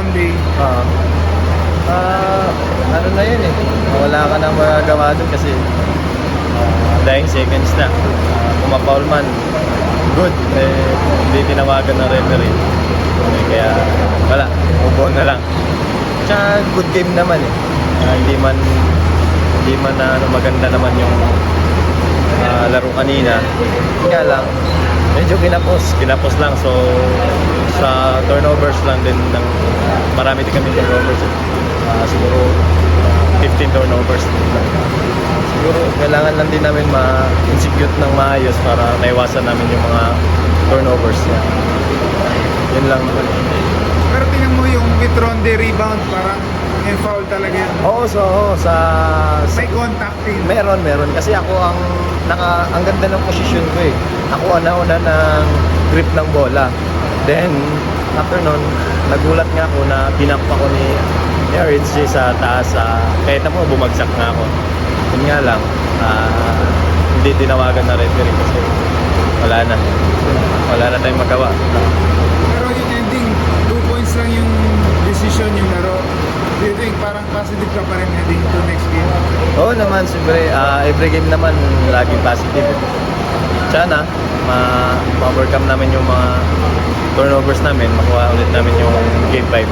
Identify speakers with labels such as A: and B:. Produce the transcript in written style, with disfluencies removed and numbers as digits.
A: Sunday.
B: Ano na yun eh. Wala ka nang magagawa dun kasi dying seconds na. Kumapaul man, good. Hindi tinawagan ng referee. Kaya wala, move on na lang. Tsaka good game naman eh. Hindi man na maganda naman yung laro kanina. Kaya lang, medyo kinapos lang. So sa turnovers lang din marami din kami turnovers. Siguro 15 turnovers. Siguro kailangan lang din namin ma-execute ng maayos para maiwasan namin yung mga turnovers. Yun lang.
A: Pero tingnan mo yung withdrawn the rebound, parang may foul talaga yan.
B: Oo, sa
A: May contact din.
B: meron kasi ako ang ganda ng posisyon ko eh. Ako ang nauna ng grip ng bola. Then after nun, nagulat nga ako na pinakpa ko ni Richie sa taas. Kahit na po bumagsak nga ako. Yun nga lang, hindi tinawagan na referee kasi wala na tayong magawa.
A: Pero yung ending, 2 points lang yung decision yung laro. Do you think parang positive ka pa rin heading to next game?
B: Oo naman, siyempre, every game naman laging positive. Sana, ma-overcome namin yung mga turnovers namin, makuha ulit namin yung game 5.